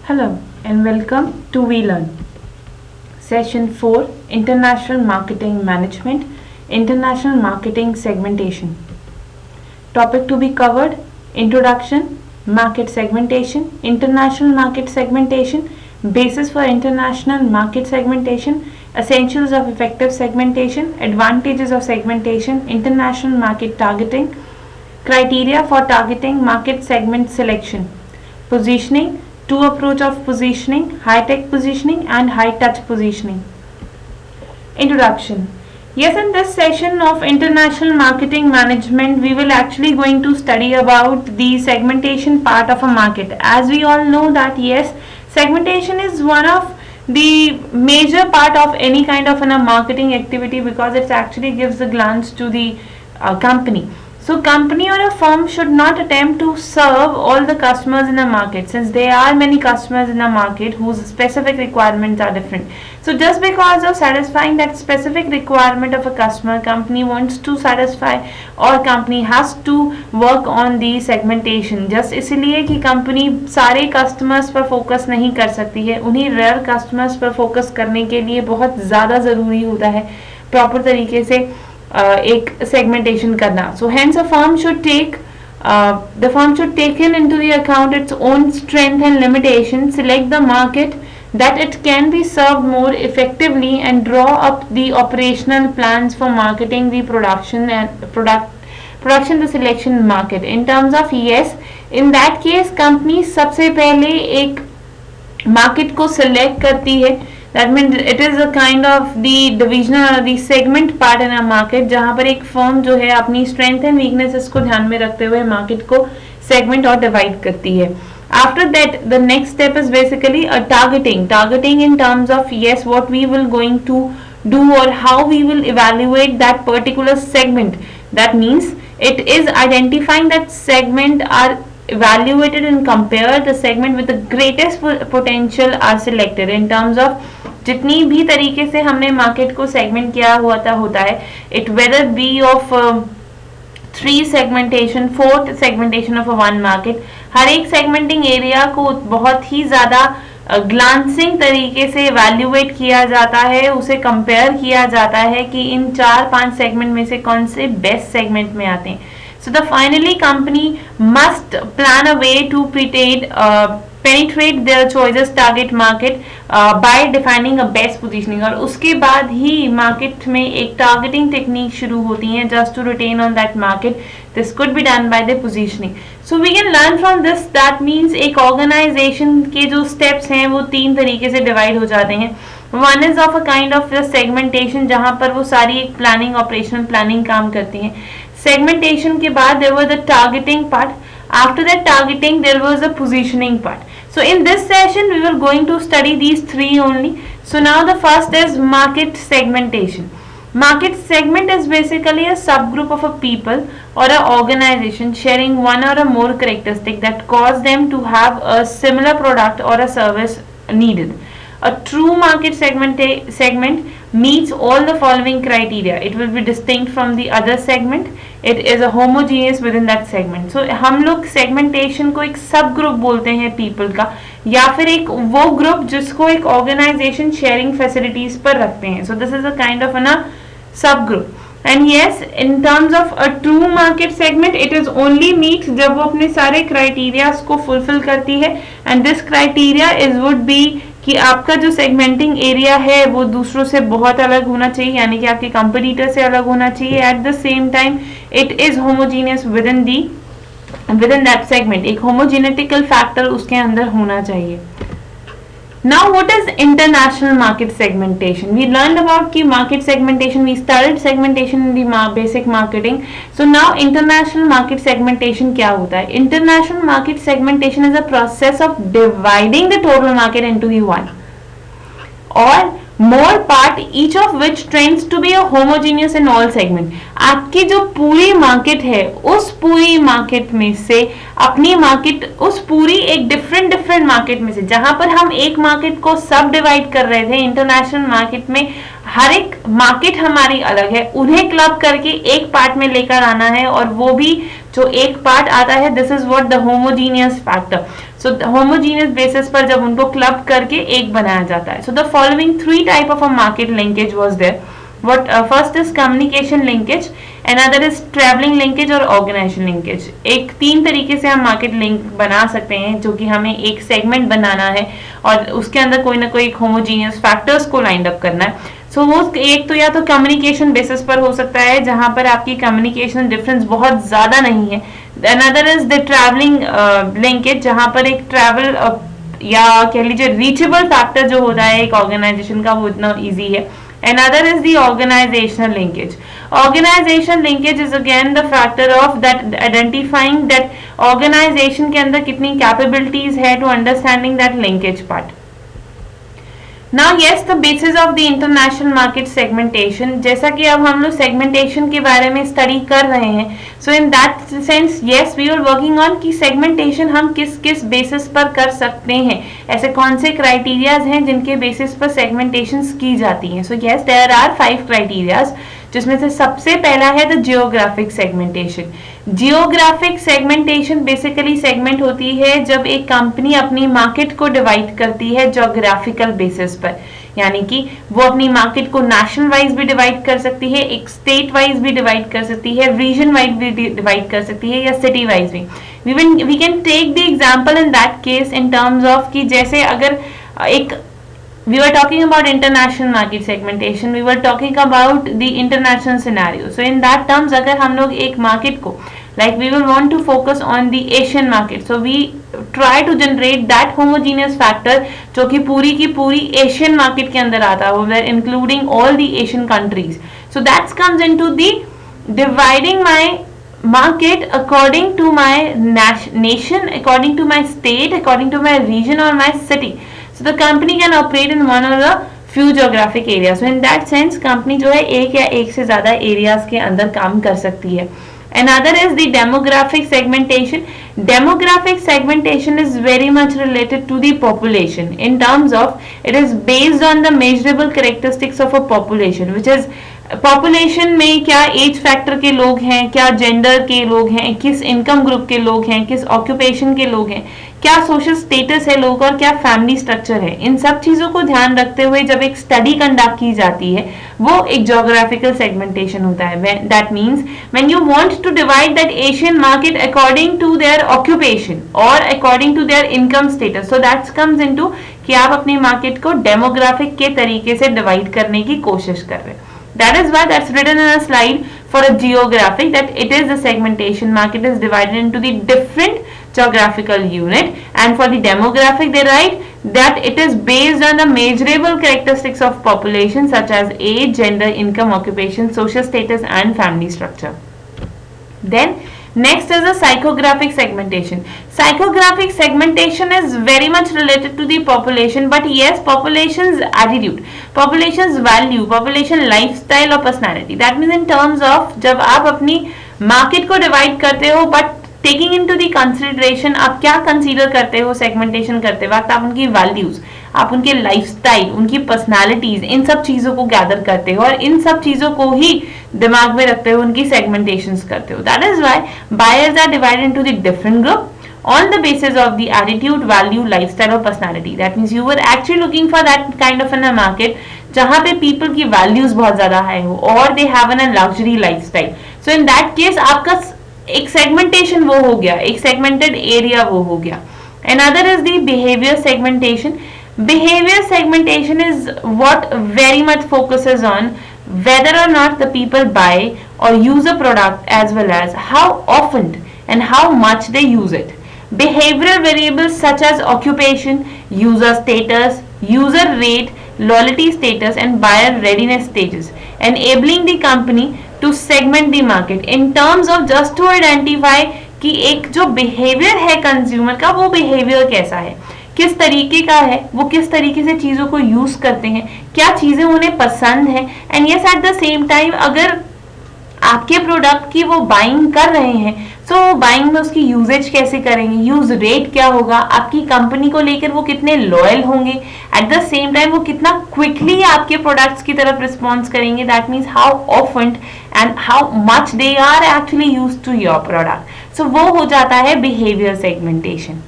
Hello and welcome to We Learn. Session 4, International Marketing Management, International Marketing Segmentation. Topic to be covered: Introduction, Market Segmentation, International Market Segmentation, Basis for International Market Segmentation, Essentials of Effective Segmentation, Advantages of Segmentation, International Market Targeting, Criteria for Targeting Market Segment Selection, Positioning, two approach of positioning, high-tech positioning and high-touch positioning. Introduction. Yes, in this session of International Marketing Management, we will actually going to study about the segmentation part of a market. As we all know that yes, segmentation is one of the major part of any kind of a marketing activity because it actually gives a glance to the company. So company or a firm should not attempt to serve all the customers in a market, since there are many customers in a market whose specific requirements are different. So just because of satisfying that specific requirement of a customer, company wants to satisfy or company has to work on the segmentation. just इसलिए कि company सारे customers पर focus नहीं कर सकती है, उन्हीं rare customers पर फोकस करने के लिए बहुत ज़्यादा ज़रूरी होता है प्रॉपर तरीके से एक segmentation करना. So hence a firm should take the firm should take into the account its own strength and limitations, select the market that it can be served more effectively and draw up the operational plans for marketing the production the selection market. In terms of yes, in that case company सबसे पहले एक market को select करती है. That means it is a kind of the divisional or the segment part in a market, जहाँ पर एक firm जो है अपनी strength and weaknesses को ध्यान में रखते हुए market को segment और divide करती है. After that, the next step is basically a targeting in terms of yes, what we will going to do or how we will evaluate that particular segment. That means it is identifying that segment are evaluated and compare the segment with the greatest potential are selected in terms of जितनी भी तरीके से हमने market को segment किया होता है, it whether be of 3 segmentation 4 segmentation of one market, हर एक सेगमेंटिंग एरिया को बहुत ही ज़्यादा ग्लांसिंग तरीके से इवैल्यूएट किया जाता है, उसे कंपेयर किया जाता है कि इन 4-5 सेगमेंट में से कौन से बेस्ट सेगमेंट में आते हैं. So the finally company must plan a way to penetrate their choices target market by defining a best positioning. और उसके बाद ही market में एक targeting technique शुरू होती है just to retain on that market. This could be done by the positioning. So we can learn from this. That means एक organization के जो steps हैं वो 3 तरीके से divide हो जाते हैं. One is of a kind of segmentation जहाँ पर वो सारी एक planning operational planning काम करती हैं. Segmentation के बाद there was the targeting part. After that targeting there was the positioning part. So in this session we were going to study these 3 only. So now the first is market segmentation. Market segment is basically a subgroup of a people or an organization sharing one or a more characteristic that cause them to have a similar product or a service needed. A true market segment meets all the following criteria. It will be distinct from the other segment. It is a homogeneous within that segment. So हम लोग segmentation को एक सब group बोलते हैं people का, या फिर एक वो ग्रुप जिसको एक organization sharing facilities पर रखते हैं. So this is a kind of a sub group. And yes, in terms of a true market segment, it is only meet जब वो अपने सारे criteria को fulfill करती है. And this criteria would be कि आपका जो सेगमेंटिंग एरिया है वो दूसरों से बहुत अलग होना चाहिए, यानी कि आपके कंपटीटर से अलग होना चाहिए. At the same time it is homogeneous with in that segment, एक होमोजेनेटिकल फैक्टर उसके अंदर होना चाहिए. Now what is international market segmentation? We learned about ki market segmentation, we studied segmentation in the basic marketing. So now international market segmentation क्या होता है? International market segmentation is a process of dividing the total market into the one or more part, each of which trends to be a homogeneous in all segment. आपकी जो पूरी market है उस पूरी market में से अपनी मार्केट उस पूरी एक डिफरेंट मार्केट में से, जहां पर हम एक मार्केट को सब डिवाइड कर रहे थे इंटरनेशनल मार्केट में, हर एक मार्केट हमारी अलग है, उन्हें क्लब करके एक पार्ट में लेकर आना है और वो भी जो एक पार्ट आता है, this is what the homogeneous factor. So homogeneous basis पर जब उनको क्लब करके एक बनाया जाता है. So the following 3 type of a market linkage was there. What first is communication linkage, another is traveling linkage और organization linkage. एक 3 तरीके से हम मार्केट लिंक बना सकते हैं जो कि हमें एक सेगमेंट बनाना है और उसके अंदर कोई ना कोई होमोजीनियस फैक्टर्स को लाइन अप करना है. सो वो एक तो या तो कम्युनिकेशन बेसिस पर हो सकता है जहां पर आपकी कम्युनिकेशन डिफरेंस बहुत ज्यादा नहीं है. Another is the travelling linkage जहां पर एक ट्रैवल या कह लीजिए रीचेबल फैक्टर जो होता है एक ऑर्गेनाइजेशन का वो इतना ईजी है. Another is the organizational linkage. Organizational linkage is again the factor of that identifying that organization के अंदर कितनी capabilities है to understanding that linkage part. Now yes, the basis of the international market segmentation. जैसा कि अब हम लोग segmentation के बारे में study कर रहे हैं. So in that sense, yes, we are working on कि segmentation हम किस किस basis पर कर सकते हैं. ऐसे कौन से criterias हैं जिनके basis पर segmentations की जाती हैं. So yes, there are 5 criterias. जिसमें से सबसे पहला है the geographic segmentation. Geographic segmentation basically segment होती है जब एक कंपनी अपनी मार्केट को डिवाइड करती है ज्योग्राफिकल बेसिस पर. यानी कि वो अपनी मार्केट को नेशनल वाइज भी डिवाइड कर सकती है, एक स्टेट वाइज भी डिवाइड कर सकती है, रीजन वाइज भी डिवाइड कर सकती है या सिटी वाइज भी. We can take the example in that case in terms of कि जैसे अगर एक we were talking about international market segmentation, we were talking about the international scenario. So in that terms अगर हम लोग एक market को like we will want to focus on the Asian market, so we try to generate that homogeneous factor जो कि पूरी की पूरी Asian market के अंदर आता हो, including all the Asian countries. So that comes into the dividing my market according to my nation, according to my state, according to my region or my city. So the company can operate in one or the few geographic areas. So in that sense, company जो है एक या एक से ज़्यादा areas के अंदर काम कर सकती है. Another is the demographic segmentation. Demographic segmentation is very much related to the population in terms of it is based on the measurable characteristics of a population, which is population में क्या age factor के लोग हैं, क्या gender के लोग हैं, किस इनकम ग्रुप के लोग हैं, किस ऑक्यूपेशन के लोग हैं, क्या सोशल स्टेटस है लोग और क्या फैमिली स्ट्रक्चर है. इन सब चीजों को ध्यान रखते हुए जब एक स्टडी कंडक्ट की जाती है वो एक ज्योग्राफिकल सेगमेंटेशन होता है. That means when you want to divide that Asian market according to their occupation और according to their income status, so that comes into कि आप अपनी मार्केट को डेमोग्राफिक के तरीके से डिवाइड करने की कोशिश कर रहे हैं. That is why that's written in a slide for a geographic that it is the segmentation. Market is divided into the different geographical unit, and for the demographic they write that it is based on the measurable characteristics of population such as age, gender, income, occupation, social status and family structure. Then next is the psychographic segmentation. Psychographic segmentation is very much related to the population, but yes, population's attitude, population's value, population lifestyle और personality. That means in terms of जब आप अपनी market को divide करते हो, but taking into the consideration आप क्या consider करते हो segmentation करते वक्त, आप उनकी values, आप उनके लाइफस्टाइल, उनकी पर्सनालिटीज, इन सब चीजों को गैदर करते हो और इन सब चीजों को ही दिमाग में रखते हो उनकी सेगमेंटेशंस करते हो. That is why buyers are divided into the different group on the basis of the attitude, value, lifestyle और personality. That means you were actually looking for that kind of in a market जहाँ पे people की values बहुत ज़्यादा high हो और they have a luxury lifestyle. So in that case आपका एक segmentation वो हो गया, एक segmented area वो हो गया. Another is the behavior segmentation. Behavior segmentation is what very much focuses on whether or not the people buy or use a product as well as how often and how much they use it. Behavioral variables such as occupation, user status, user rate, loyalty status and buyer readiness stages, enabling the company to segment the market in terms of just to identify कि एक जो behavior है consumer का वो behavior कैसा है, किस तरीके का है, वो किस तरीके से चीज़ों को यूज करते हैं, क्या चीज़ें उन्हें पसंद है. And yes at the same time अगर आपके प्रोडक्ट की वो बाइंग कर रहे हैं तो बाइंग में उसकी यूजेज कैसे करेंगे, यूज रेट क्या होगा, आपकी कंपनी को लेकर वो कितने लॉयल होंगे, एट द सेम टाइम वो कितना क्विकली आपके प्रोडक्ट्स की तरफ रिस्पॉन्स करेंगे. That means how often and how much they are actually use to your product. So वो हो जाता है behaviour segmentation.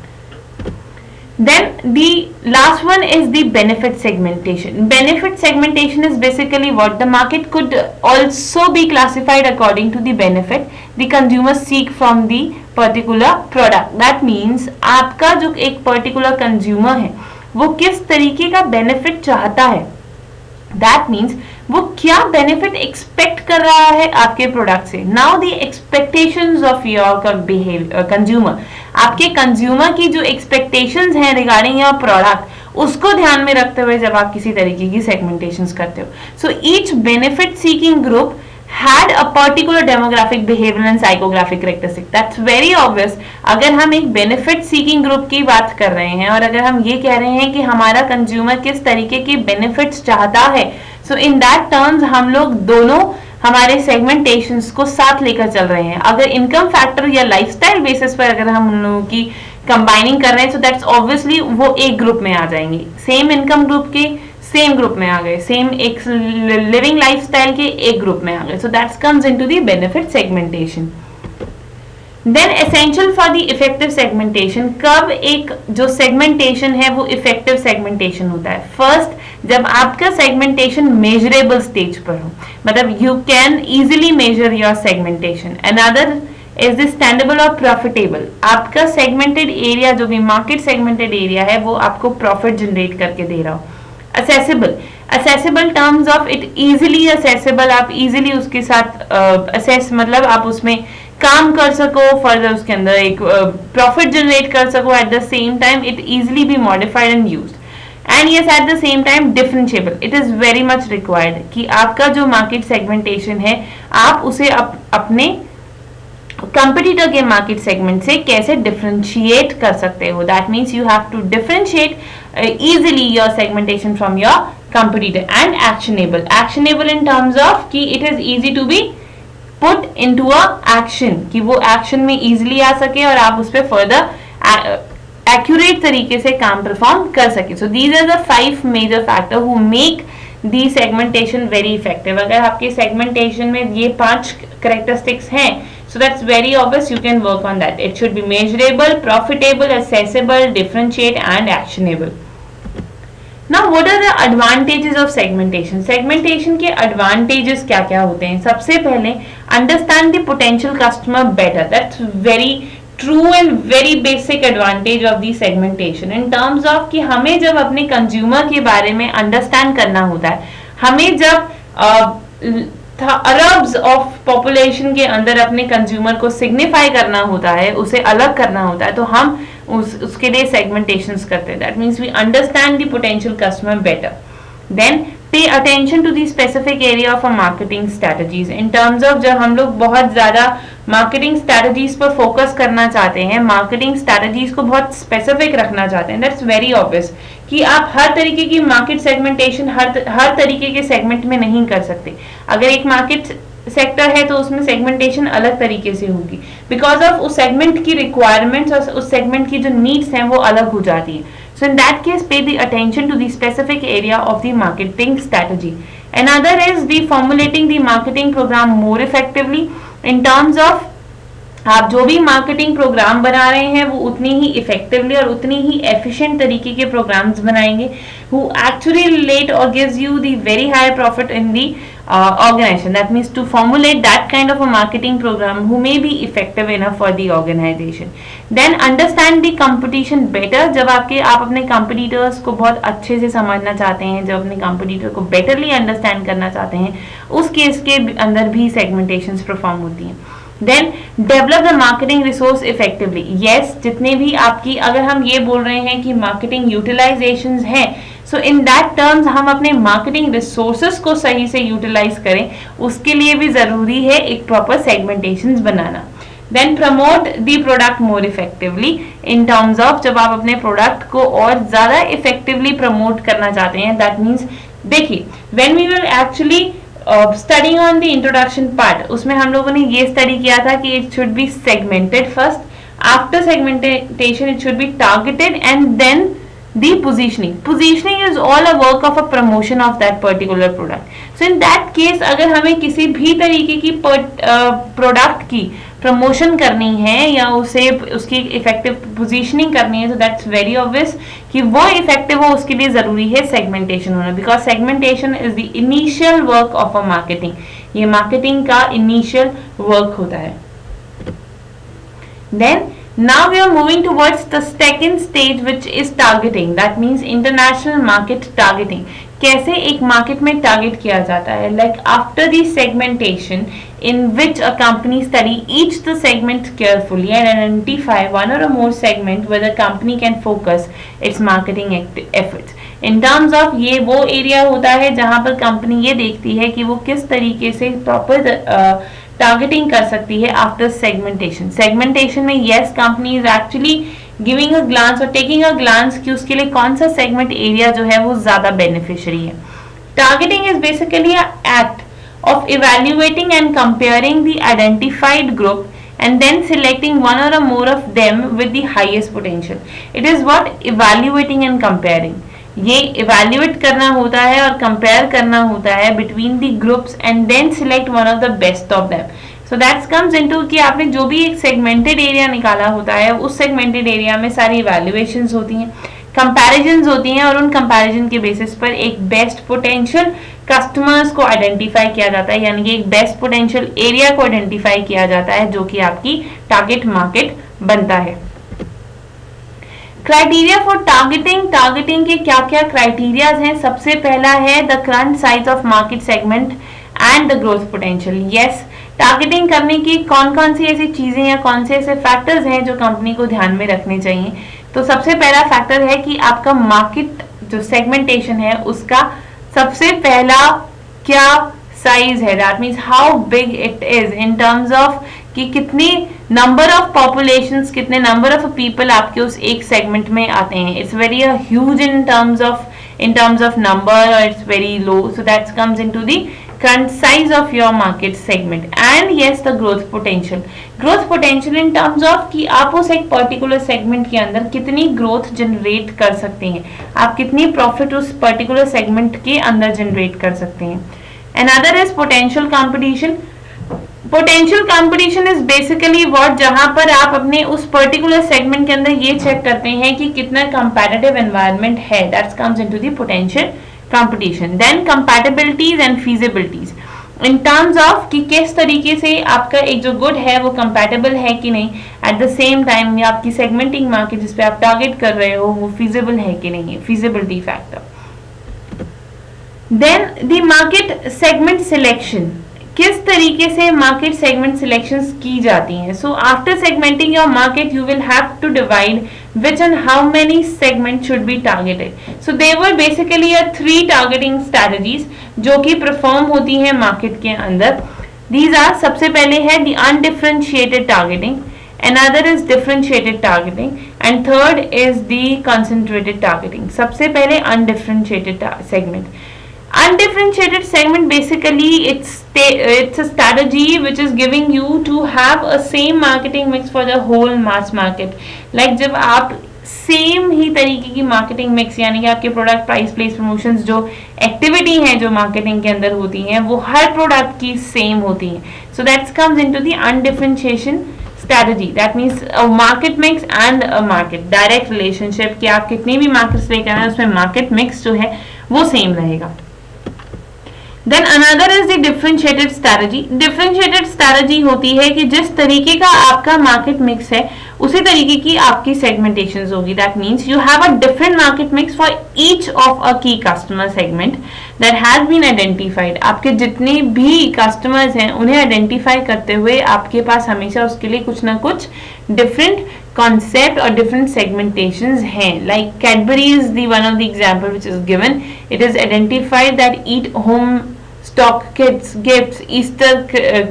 Then the last one is the benefit segmentation. Benefit segmentation is basically what the market could also be classified according to the benefit the consumers seek from the particular product. That means आपका जो एक particular consumer है वो किस तरीके का benefit चाहता है. That means वो क्या बेनिफिट एक्सपेक्ट कर रहा है आपके प्रोडक्ट से. Now the expectations of your consumer, आपके कंज्यूमर की जो एक्सपेक्टेशंस हैं रिगार्डिंग योर प्रोडक्ट, उसको ध्यान में रखते हुए जब आप किसी तरीके की सेगमेंटेशंस करते हो. So each benefit seeking group had a particular demographic, behavioral and psychographic characteristic. That's very obvious. अगर हम एक benefit seeking group की बात कर रहे हैं और अगर हम ये कह रहे हैं कि हमारा consumer किस तरीके के benefits चाहता है, so in that terms हम लोग दोनों हमारे segmentations को साथ लेकर चल रहे हैं. अगर income factor या lifestyle basis पर अगर हम उन लोगों की combining कर रहे हैं, so that's obviously वो एक group में आ जाएंगे. Same income group के सेम ग्रुप में आ गए, सेम एक लिविंग लाइफस्टाइल के एक ग्रुप में आ गए. So that's comes into the benefit segmentation. Then essential for the effective segmentation, कब एक जो सेगमेंटेशन है वो इफेक्टिव सेगमेंटेशन होता है. फर्स्ट, जब आपका सेगमेंटेशन मेजरेबल स्टेज पर हो, मतलब you can easily measure your segmentation. Another is the standable और प्रॉफिटेबल. आपका सेगमेंटेड एरिया जो भी मार्केट सेगमेंटेड एरिया है वो आपको प्रॉफिट जनरेट करके दे रहा हो. Accessible terms of it easily accessible, आप इजीली उसके साथ असेस मतलब आप उसमें काम कर सको, फर्दर उसके अंदर एक प्रॉफिट जनरेट कर सको. At the same time it easily be modified and used. And yes, at the same time differentiable. It is very much required कि आपका जो मार्केट सेगमेंटेशन है आप उसे अपने कंपटीटर के मार्केट सेगमेंट से कैसे डिफरेंशिएट कर सकते हो. That means you have to differentiate easily your segmentation from your competitor. And actionable in terms of कि it is easy to be put into a action, कि वो action में easily आ सके और आप उस पर further accurate तरीके से काम perform कर सके. So these are the 5 major factors who make the segmentation very effective. अगर आपके segmentation में ये 5 characteristics हैं, so that's very obvious, you can work on that. It should be measurable, profitable, accessible, differentiate and actionable. Now what are the advantages of segmentation? Segmentation के advantages क्या क्या होते हैं? सबसे पहले understand the potential customer better. That's very true and very basic advantage of the segmentation in terms of कि हमें जब अपने consumer के बारे में understand करना होता है, हमें जब अरब्स ऑफ पॉपुलेशन के अंदर अपने कंज्यूमर को सिग्निफाई करना होता है, उसे अलग करना होता है, तो हम उसके लिए सेगमेंटेशंस करते हैं. That means we understand the potential customer better. Then pay attention to the specific area of a marketing strategies. In terms of जब हम लोग बहुत ज्यादा मार्केटिंग स्ट्रेटजीज पर फोकस करना चाहते हैं, मार्केटिंग स्ट्रेटजीज को बहुत स्पेसिफिक रखना चाहते हैं, दैट्स वेरी ऑब्वियस कि आप हर तरीके की मार्केट सेगमेंटेशन हर तरीके के सेगमेंट में नहीं कर सकते. अगर एक मार्केट सेक्टर है तो उसमें सेगमेंटेशन अलग तरीके से होगी, बिकॉज ऑफ उस सेगमेंट की रिक्वायरमेंट्स और उस सेगमेंट की जो नीड्स हैं वो अलग हो जाती है. So in that case, pay the attention to the specific area of the marketing strategy. Another is the formulating the marketing program more effectively in terms of आप जो भी मार्केटिंग प्रोग्राम बना रहे हैं वो उतनी ही इफेक्टिवली और उतनी ही एफिशिएंट तरीके के प्रोग्राम्स बनाएंगे who actually relate or gives you the very high profit in the organization. That means to formulate that kind of a marketing program who may be effective enough for the organization. Then understand the competition better. जब आप अपने competitors को बहुत अच्छे से समझना चाहते हैं, जब अपने competitor को betterly understand करना चाहते हैं, उस केस के अंदर भी segmentations perform होती हैं. Then develop the marketing resource effectively. Yes, जितने भी आपकी अगर हम ये बोल रहे हैं कि marketing utilizations हैं, so in that terms हम अपने marketing resources को सही से utilize करें, उसके लिए भी ज़रूरी है एक proper segmentations banana. Then promote the product more effectively in terms of जब आप अपने product को और ज़्यादा effectively promote करना चाहते हैं, that means देखिए when we were actually studying on the introduction part, उसमें हम लोगों ने ये study किया था कि it should be segmented first, after segmentation it should be targeted and then the positioning. Positioning is all a work of a promotion of that particular product. So in that case अगर हमें किसी भी तरीके की product की promotion करनी है या उसे उसकी इफेक्टिव पोजीशनिंग करनी है, तो दैट्स वेरी ऑब्वियस कि वो इफेक्टिव हो उसके लिए जरूरी है सेगमेंटेशन होना, because segmentation is the initial work of a marketing. ये मार्केटिंग का इनिशियल वर्क होता है. Then now we are moving towards the second stage, which is targeting. That means international market targeting. कैसे एक मार्केट में target किया जाता है, like after the segmentation in which a company study each the segment carefully and identify one or more segment where the company can focus its marketing efforts. In terms of ये वो area होता है जहां पर company ये देखती है कि वो किस तरीके से प्रॉपर टारगेटिंग कर सकती है आफ्टर सेगमेंटेशन. सेगमेंटेशन में yes company is actually giving a glance और टेकिंग अ ग्लांस कि उसके लिए कौन सा सेगमेंट एरिया जो है वो ज्यादा बेनिफिशियरी है. Targeting is basically a act of evaluating and comparing the identified group and then selecting one or more of them with the highest potential. It is what evaluating and comparing. ये evaluate करना होता है और compare करना होता है between the groups and then select one of the best of them. So that comes into कि आपने जो भी एक segmented area निकाला होता है उस segmented area में सारी evaluations होती हैं, कंपैरिजन्स होती हैं और उन कंपैरिजन के बेसिस पर एक बेस्ट पोटेंशियल कस्टमर्स को आइडेंटिफाई किया जाता है, यानी कि एक बेस्ट पोटेंशियल एरिया को आइडेंटिफाई किया जाता है जो कि आपकी टारगेट मार्केट बनता है. Criteria for targeting. टारगेटिंग के क्या क्या क्राइटेरियाज हैं? सबसे पहला है the current size of market segment and the growth potential. Yes, targeting करने की कौन कौन सी ऐसी चीजें या कौन से ऐसे फैक्टर्स हैं जो कंपनी को ध्यान में रखने चाहिए. तो सबसे पहला फैक्टर है कि आपका मार्केट जो सेगमेंटेशन है उसका सबसे पहला क्या साइज है. That means how big it is in terms of कि कितनी नंबर ऑफ पॉपुलेशंस, कितने नंबर ऑफ पीपल आपके उस एक सेगमेंट में आते हैं. It's very huge in terms of number और it's very low. So that comes into the current size of your market segment and yes the growth potential in terms of कि आप उस एक पर्टिकुलर सेगमेंट के अंदर कितनी growth generate कर सकते हैं, आप कितनी प्रॉफिट उस पर्टिकुलर सेगमेंट के अंदर जनरेट कर सकते हैं. Another is potential competition. Potential competition is basically what जहां पर आप अपने उस पर्टिकुलर सेगमेंट के अंदर ये चेक करते हैं कि कितना कंपैटिटिव एनवायरनमेंट है. That comes into the potential competition. Then compatibilities and feasibilities in terms of कि किस तरीके से आपका एक जो गुड है वो compatible है कि नहीं, at the same time या आपकी segmenting market जिस पे आप टारगेट कर रहे हो वो feasible है कि नहीं है, feasibility factor. Then the market segment selection. किस तरीके से मार्केट सेगमेंट सिलेक्शंस की जाती हैं. So after segmenting your market you will have to divide which and how many segments should be targeted. So they were basically a 3 targeting strategies जो कि perform होती हैं मार्केट के अंदर. These are सबसे पहले है the undifferentiated targeting, another is differentiated targeting and third is the concentrated targeting. सबसे पहले undifferentiated segment. Undifferentiated segment basically it's a strategy which is giving you to have a same marketing mix for the whole mass market. Like जब आप same ही तरीके की marketing mix यानी कि आपके product price place promotions जो activity हैं जो मार्केटिंग के अंदर होती हैं वो हर प्रोडक्ट की सेम होती हैं. So that's comes into the undifferentiation strategy. That means a market mix and a market direct relationship कि आप कितनी भी मार्केट्स लेकर आए उसमें मार्केट मिक्स जो है वो सेम रहेगा. Then another is the differentiated strategy. Differentiated strategy होती है कि जिस तरीके का आपका मार्केट मिक्स है उसी तरीके की आपकी segmentations होगी. That means you have a different market mix for each of a key customer segment that has been identified. आपके जितने भी customers हैं उन्हें identify करते हुए आपके पास हमेशा उसके लिए कुछ ना कुछ different concept or different segmentations हैं. Like Cadbury is the one of the example which is given. It is identified that eat home stock kids gifts Easter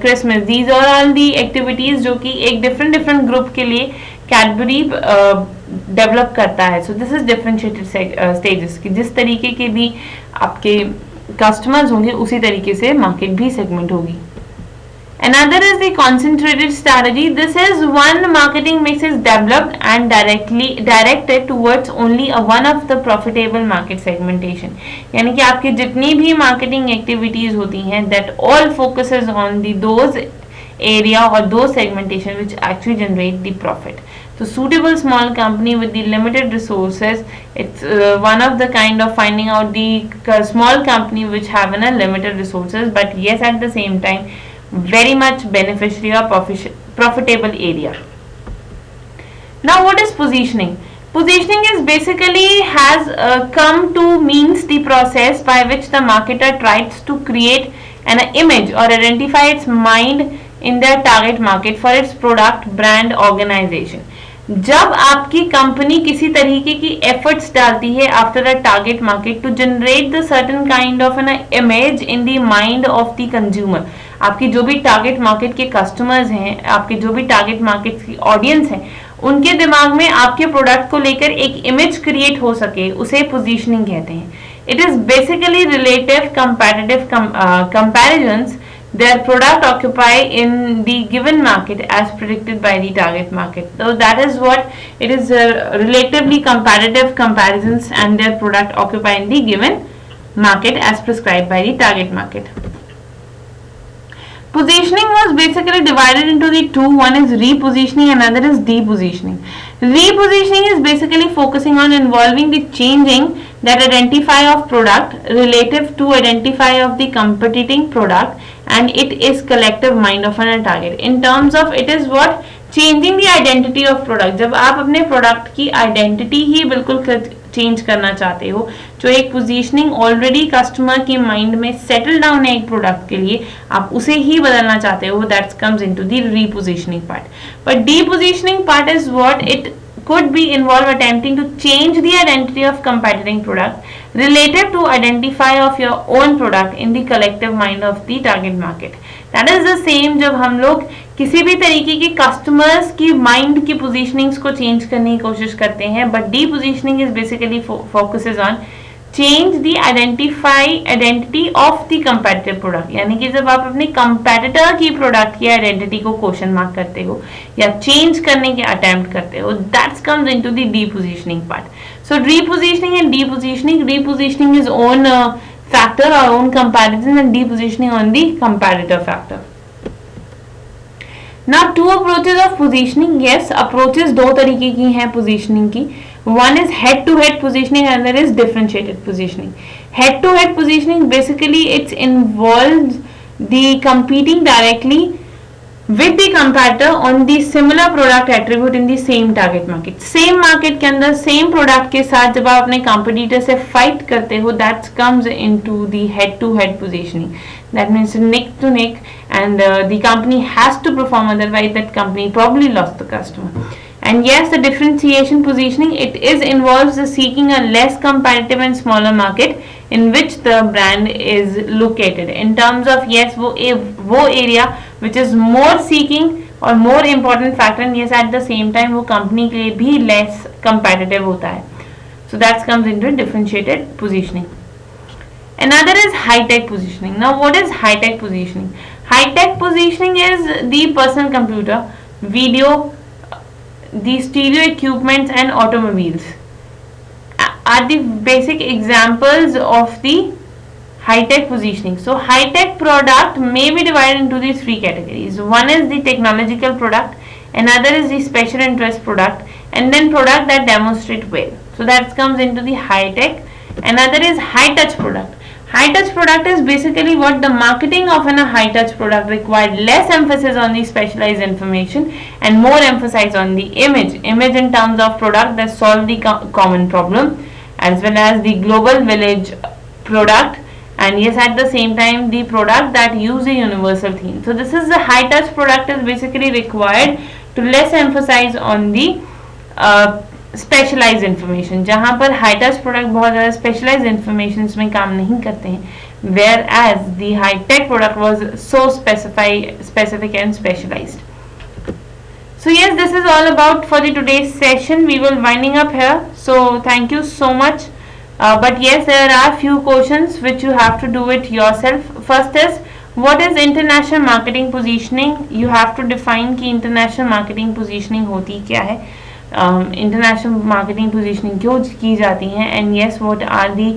Christmas, these are all the activities जो कि एक different group के लिए Cadbury develop करता है. So this is differentiated stages कि जिस तरीके के भी आपके customers होंगे उसी तरीके से market भी segment होगी. Another is the concentrated strategy. This is one marketing mix is developed and directed towards only one of the profitable market segmentation. यानी कि आपकी जितनी भी marketing activities होती हैं that all focuses on those area or those segmentation which actually generate the profit. So suitable small company with the limited resources, it's one of the kind of finding out the small company which have a limited resources, but yes, at the same time very much beneficiary or profitable area. Now what is positioning? Positioning is basically has come to means the process by which the marketer tries to create an image or identify its mind in their target market for its product, brand, organization. जब आपकी company किसी तरीके की efforts डालती है after a target market to generate the certain kind of an image in the mind of the consumer, आपकी जो भी टारगेट मार्केट के कस्टमर्स हैं, आपके जो भी टारगेट मार्केट की ऑडियंस है, उनके दिमाग में आपके प्रोडक्ट को लेकर एक इमेज क्रिएट हो सके, उसे पोजीशनिंग कहते हैं. It is basically relative comparative comparisons their product occupy in the given market as predicted by the target market. So that is what it is, relatively comparative comparisons and their product occupy in the given market as prescribed by the target market. Positioning was basically divided into the two. One is repositioning, another is depositioning. Repositioning is basically focusing on involving the changing that identify of product relative to identify of the competing product, and it is collective mind of a target. In terms of it is what changing the identity of product. जब आप अपने product की identity ही बिल्कुल change करना चाहते हो, जो एक पोजीशनिंग ऑलरेडी कस्टमर के माइंड में सेटल डाउन है एक प्रोडक्ट के लिए, आप उसे ही बदलना चाहते हो, that comes into the repositioning part. But depositioning part is what it could be involve attempting to change the identity of competing product relative to identify of your own product in the collective mind of the target market. That is the same जब हम लोग किसी भी तरीके के customers की mind की पोजीशनिंग्स को चेंज करने की कोशिश करते हैं, but D positioning is basically focuses on change the identity of the competitive product. यानी कि जब आप अपने कंपेटिटर की प्रोडक्ट की आइडेंटिटी को क्वेश्चन मार्क करते हो या चेंज करने के अटेम्प्ट करते हो, that's comes into the depositioning part. So repositioning and depositioning is own factor or own comparison and depositioning on the comparator factor. Now two approaches of positioning. Yes, approaches दो तरीके की हैं positioning की. One is head to head positioning and another is differentiated positioning. Head to head positioning basically it involves the competing directly with the competitor on the similar product attribute in the same target market. Same market के अंदर same product के साथ जब आप अपने competitor से fight करते हो, that comes into the head to head positioning. That means neck to neck, and the company has to perform, otherwise that company probably lost the customer. And yes, the differentiation positioning, it is involves the seeking a less competitive and smaller market in which the brand is located. In terms of yes, वो area which is more seeking or more important factor, and yes at the same time वो company के लिए भी less competitive होता है. So that comes into differentiated positioning. Another is high-tech positioning. Now what is high-tech positioning? High-tech positioning is the personal computer, video, the stereo equipments and automobiles are the basic examples of the high-tech positioning. So high-tech product may be divided into these three categories. One is the technological product, another is the special interest product, and then product that demonstrate well. So that comes into the high-tech. Another is high-touch product. High-touch product is basically what the marketing of a high-touch product required less emphasis on the specialized information and more emphasis on the image in terms of product that solve the common problem, as well as the global village product, and yes at the same time the product that use a universal theme. So this is the high-touch product is basically required to less emphasize on the specialise information, जहां पर high touch product बहुत ज़्यादा specialise information में काम नहीं करते हैं, whereas the high tech product was so specific and specialised. So yes, this is all about for the today's session. We will winding up here. So thank you so much. But yes, there are few questions which you have to do it yourself. First is, what is international marketing positioning? You have to define कि international marketing positioning होती क्या है. International marketing positioning क्यों की जाती हैं, and yes what are the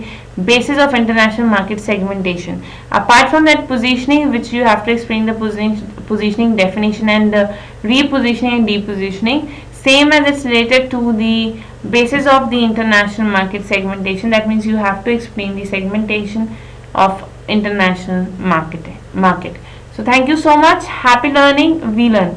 basis of international market segmentation. Apart from that positioning, which you have to explain the positioning definition and the repositioning and depositioning, same as it's related to the basis of the international market segmentation. That means you have to explain the segmentation of international market. So thank you so much. Happy learning. We learn.